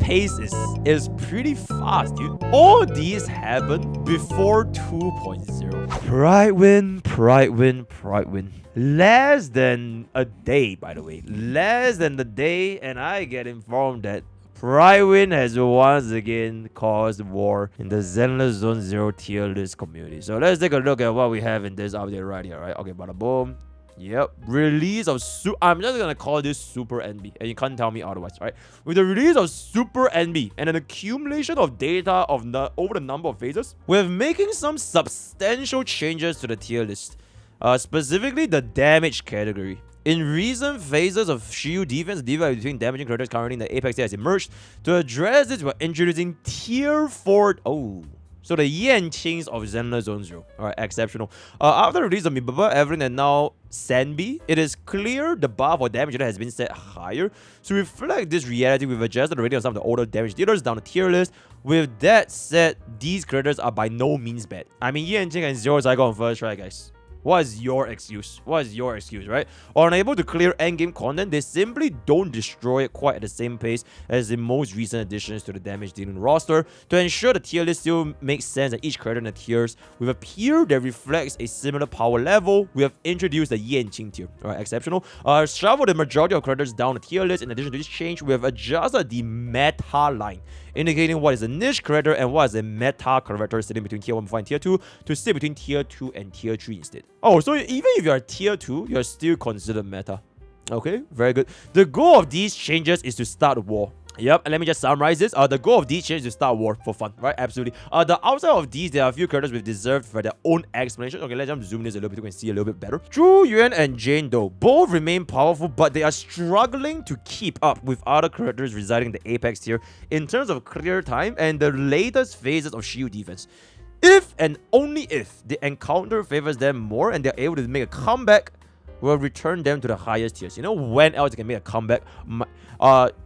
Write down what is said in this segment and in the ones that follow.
pace is pretty fast, dude. All these happened before 2.0. Prydwen. Less than a day, by the way. Less than a day, and I get informed that Prydwen has once again caused war in the Zenless Zone Zero tier list community. So let's take a look at what we have in this update right here, right? Okay, bada boom. Yep, release of I'm just gonna call this Super NB, and you can't tell me otherwise, right? With the release of Super NB and an accumulation of data of over the number of phases, we're making some substantial changes to the tier list, specifically the damage category. In recent phases of shield defense, the divide between damaging characters currently in the Apex tier has emerged. To address this, we're introducing tier 4. So the Yanqings of Zenless Zone Zero. Alright, exceptional. After the release of MrPokke, Evelyn, and now Sanby, it is clear the bar for damage dealer has been set higher. To reflect this reality, we've adjusted the rating of some of the older damage dealers down the tier list. With that said, these creators are by no means bad. I mean, Yanqing and Zero Cycle on first try, guys. What is your excuse? Right? Or unable to clear endgame content, they simply don't destroy it quite at the same pace as the most recent additions to the damage dealing roster. To ensure the tier list still makes sense at each character in the tiers, with a tier that reflects a similar power level, we have introduced the Yanqing tier. Alright, exceptional. Shuffle the majority of characters down the tier list. In addition to this change, we have adjusted the meta line, indicating what is a niche character and what is a meta character sitting between tier 1.5 and tier 2 to sit between tier 2 and tier 3 instead. Oh, so even if you are tier 2, you're still considered meta. Okay, very good. The goal of these changes is to start a war. Yep, and let me just summarize this. The goal of these changes is to start war for fun, right? Absolutely. The outside of these, there are a few characters with deserved for their own explanation. Okay, let's zoom this a little bit so we can see a little bit better. Zhu Yuan and Jane Doe both remain powerful, but they are struggling to keep up with other characters residing in the Apex tier in terms of clear time and the latest phases of shield defense. If and only if the encounter favors them more and they're able to make a comeback, we'll return them to the highest tiers. You know when else they can make a comeback?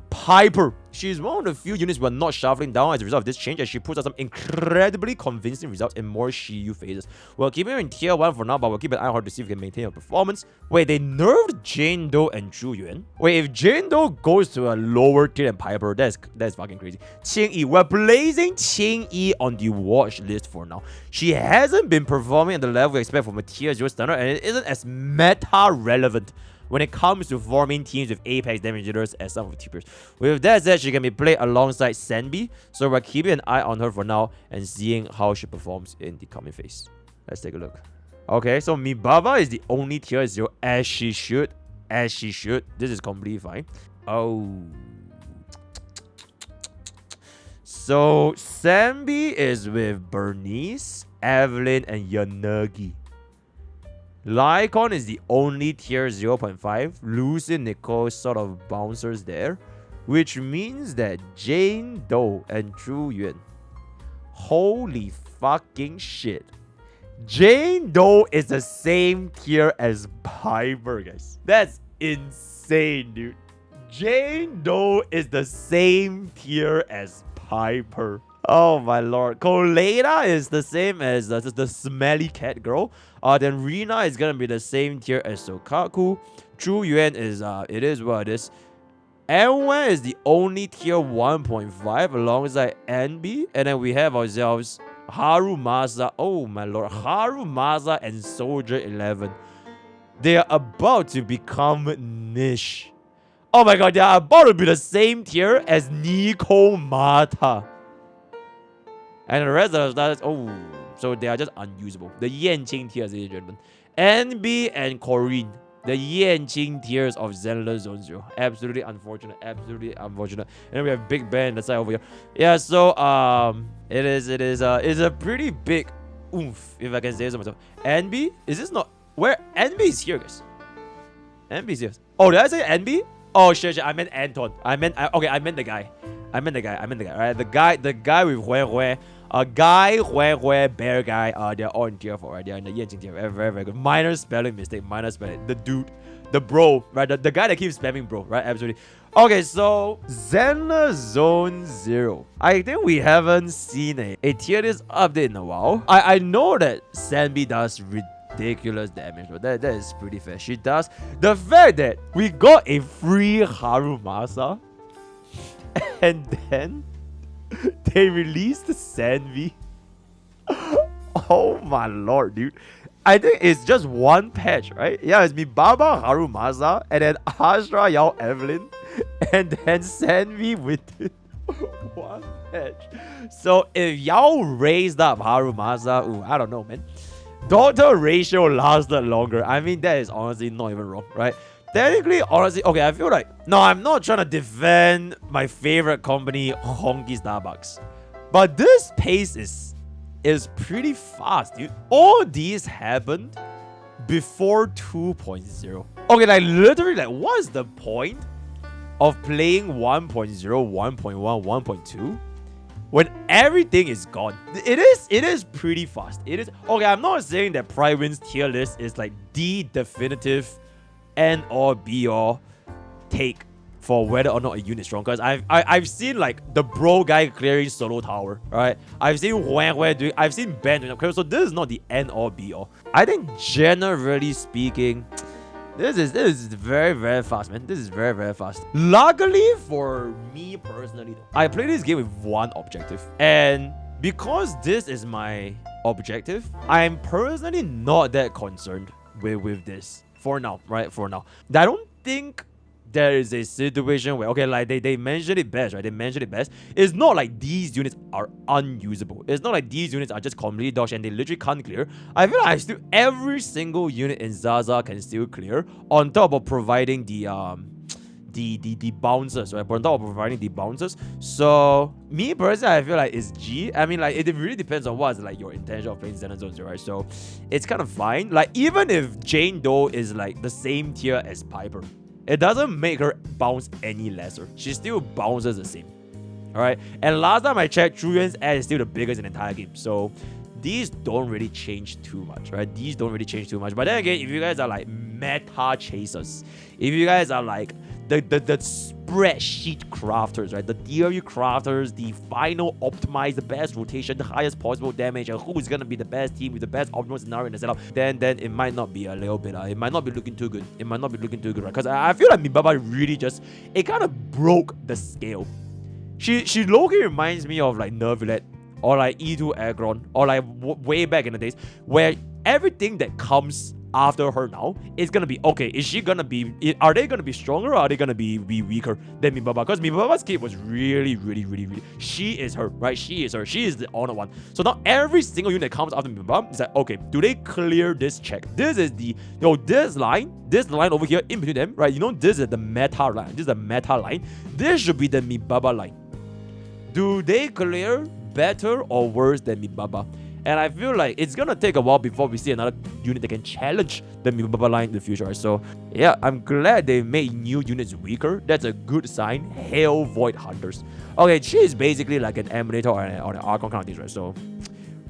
Piper. She's one of the few units we're not shuffling down as a result of this change, as she puts out some incredibly convincing results in more Shiyu phases. We'll keep her in tier 1 for now, but we'll keep an eye on her to see if we can maintain her performance. Wait, they nerfed Jane Doe and Zhu Yuan? Wait, if Jane Doe goes to a lower tier than Piper, that's fucking crazy. Qingyi, we're placing Qingyi on the watch list for now. She hasn't been performing at the level we expect from a tier 0 standard, and it isn't as meta relevant when it comes to forming teams with Apex damage dealers as some of the tiers. With that said, she can be played alongside Sanby, so we're keeping an eye on her for now and seeing how she performs in the coming phase. Let's take a look. Okay, so Mibaba is the only tier 0 as she should. This is completely fine. Oh. So Sanby is with Bernice, Evelyn, and Yanagi. Lycon is the only tier 0.5. Lucy and Nicole sort of bouncers there, which means that Jane Doe and Zhu Yuan. Holy fucking shit. Jane Doe is the same tier as Piper, guys. That's insane, dude. Jane Doe is the same tier as Piper. Oh my lord. Coleta is the same as the smelly cat girl. Then Rina is gonna be the same tier as Sokaku. Zhu Yuan is it is what it is. Anwen is the only tier 1.5 alongside anby. And then we have ourselves Harumasa. Oh my lord. Harumasa and Soldier 11. They are about to become niche. Oh my god, they are about to be the same tier as Nico Mata. And the rest of the stars, so they are just unusable. The Yanqing tiers, ladies and gentlemen. anby and Corinne, the Yanqing tiers of Zenless Zone Zero. Absolutely unfortunate. And then we have Big Ben on the side over here. Yeah, so it's a pretty big oomph, if I can say so myself. anby, is this not where anby is here, guys? anby is here. Oh, did I say anby? Oh shit, I meant Anton. I meant the guy. Right? The guy with Hue. Hue, bear guy. They're all in tier 4, right? They're in the Yanqing tier. Very, very, very good. Minor spelling mistake. The dude. The bro, right? The guy that keeps spamming bro, right? Absolutely. Okay, so Zenless Zone Zero. I think we haven't seen a tier list update in a while. I know that Sanby does ridiculous damage, but that is pretty fair. She does. The fact that we got a free Harumasa. And then they released Sanvi. Oh my lord, dude. I think it's just one patch, right? Yeah, it's Mibaba, Harumasa, and then Ashra, Yao, Evelyn, and then Sanvi with one patch. So if Yao raised up Harumasa, ooh, I don't know, man. Daughter ratio lasted longer. I mean, that is honestly not even wrong, right? Technically, honestly, okay, I feel like... No, I'm not trying to defend my favorite company, Honky Starbucks. But this pace is pretty fast, dude. All these happened before 2.0. Okay, like literally, like what's the point of playing 1.0, 1.1, 1.2 when everything is gone? It is pretty fast. It is okay. I'm not saying that Prydwen's tier list is like the definitive end or be all take for whether or not a unit is strong, because I've seen like the bro guy clearing solo tower, right? I've seen Wang doing, I've seen Ben doing it. So this is not the end or be all. I think generally speaking, this is very, very fast, man. This is very, very fast. Luckily for me personally, I play this game with one objective, and because this is my objective, I'm personally not that concerned with this for now, right? For now, I don't think there is a situation where, okay, like they mentioned it best, right? They mentioned it best. It's not like these units are unusable. It's not like these units are just completely dodged and they literally can't clear. I feel like every single unit in Zaza can still clear, on top of providing the bouncers, right? On top of providing the bouncers. So me personally, I feel like it's G. I mean, like it really depends on what's like your intention of playing Zenless Zone Zero, right? So it's kind of fine. Like even if Jane Doe is like the same tier as Piper, it doesn't make her bounce any lesser. She still bounces the same. Alright? And last time I checked, Prydwen's ad is still the biggest in the entire game. So these don't really change too much, right? These don't really change too much. But then again, if you guys are like meta chasers, if you guys are like the spreadsheet crafters, right? The theory crafters, the final optimize, the best rotation, the highest possible damage, and who's gonna be the best team with the best optimal scenario in the setup, then it might not be a little bit, it might not be looking too good. It might not be looking too good, right? Because I feel like Mibaba really just, it kind of broke the scale. She low-key reminds me of like Nervillette, or like E2 Aggron, or like way back in the days, where everything that comes after her now is gonna be, okay, is she gonna be, are they gonna be stronger or are they gonna be weaker than Mibaba? Because Mibaba's kit was really, she is her, right? She is the honor one. So now every single unit that comes after Mibaba is like, okay, do they clear this check? This is the, this line over here in between them, right? This is the meta line. This is the meta line. This should be the Mibaba line. Do they clear better or worse than Mibaba? And I feel like it's gonna take a while before we see another unit that can challenge the Mibaba line in the future, right? So yeah, I'm glad they made new units weaker. That's a good sign. Hail Void Hunters. Okay, she is basically like an Emulator or an Archon kind of thing, right? So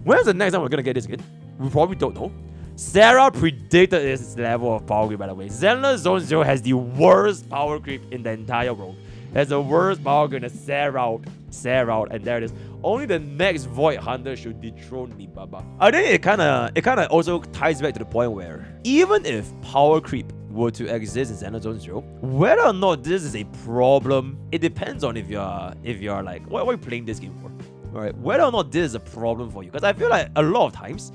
when's the next time we're gonna get this again? We probably don't know. Sarah predicted this level of power creep, by the way. Zenless Zone Zero has the worst power creep in the entire world. Has the worst power creep in the Sarah, and there it is. Only the next Void Hunter should dethrone Mibaba. I think it kinda also ties back to the point where even if power creep were to exist in Zenless Zone Zero, whether or not this is a problem, it depends on if you're like, what are you playing this game for? Alright, whether or not this is a problem for you. Because I feel like a lot of times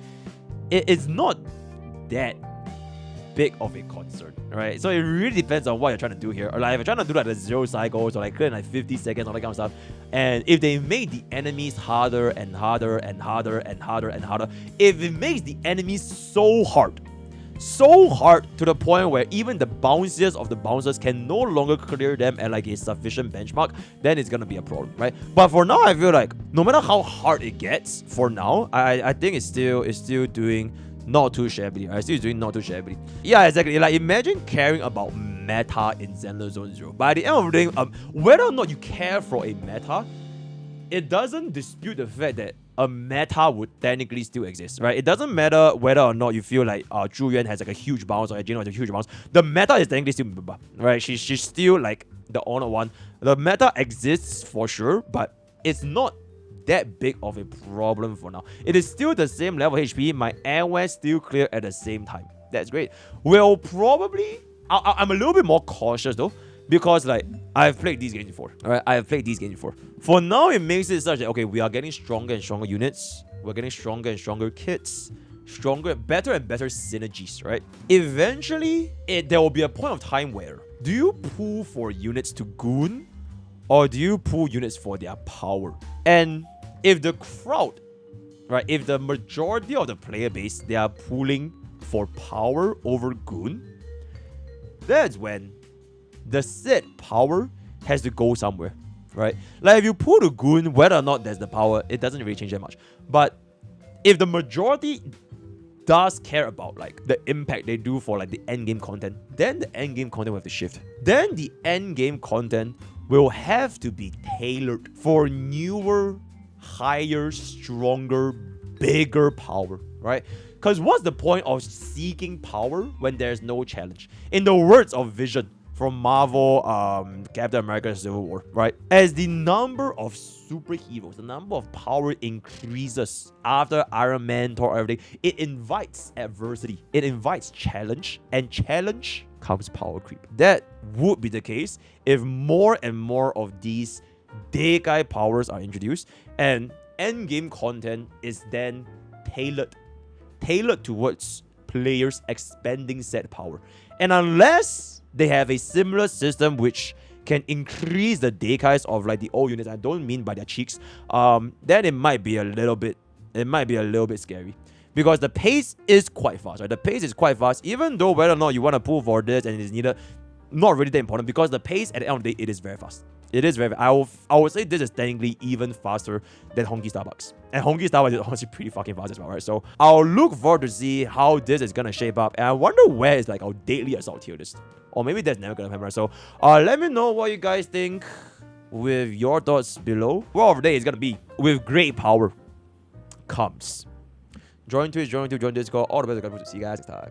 it's not that big of a concern, right? So it really depends on what you're trying to do here. Or like if you're trying to do like the 0 cycles or like clear in like 50 seconds, all that kind of stuff. And if they make the enemies harder and harder and harder and harder and harder, if it makes the enemies so hard to the point where even the bounciest of the bouncers can no longer clear them at like a sufficient benchmark, then it's gonna be a problem, right? But for now, I feel like no matter how hard it gets, for now, I think it's still doing not too shabbily. I still doing not too shabbily. Yeah, exactly. Like imagine caring about meta in Zenless Zone Zero. By the end of the day, whether or not you care for a meta, it doesn't dispute the fact that a meta would technically still exist, right? It doesn't matter whether or not you feel like Zhu Yuan has like a huge bounce or Jino has a huge bounce. The meta is technically still Mibaba, right? She's still like the honor one. The meta exists for sure, but it's not that big of a problem for now. It is still the same level HP. My airway still clear at the same time. That's great. We'll probably... I'm a little bit more cautious though, Because like I've played these games before. Alright, I have played these games before. For now, it makes it such that okay, we are getting stronger and stronger units. We're getting stronger and stronger kits. Better and better synergies, right? Eventually, there will be a point of time where do you pull for units to goon, or do you pull units for their power? And if the crowd, right, if the majority of the player base, they are pulling for power over goon, that's when the said power has to go somewhere, right? Like if you pull the goon, whether or not there's the power, it doesn't really change that much. But if the majority does care about like the impact they do for like the end game content, then the end game content will have to shift. Then the end game content will have to be tailored for newer, higher, stronger, bigger power, right? Because what's the point of seeking power when there's no challenge? In the words of Vision from Marvel, Captain America Civil War, right? As the number of superheroes, the number of power increases after Iron Man, Thor, everything, it invites adversity. It invites challenge, and challenge comes power creep. That would be the case if more and more of these Deikai powers are introduced, and endgame content is then tailored towards players expanding said power. And unless they have a similar system which can increase the Deikais of like the old units, I don't mean by their cheeks, then it might be a little bit scary. Because the pace is quite fast, right? The pace is quite fast, even though whether or not you want to pull for this and it is neither not really that important, because the pace at the end of the day, it is very fast. It is very I would say this is technically even faster than Honkai Starbucks. And Honkai Starbucks is honestly pretty fucking fast as well, right? So I'll look forward to see how this is gonna shape up. And I wonder where is like our daily assault tier list. Or maybe that's never gonna happen, right? So let me know what you guys think with your thoughts below. Word of the day is gonna be with great power comes. Join Twitch, join Discord, all the best. See you guys next time.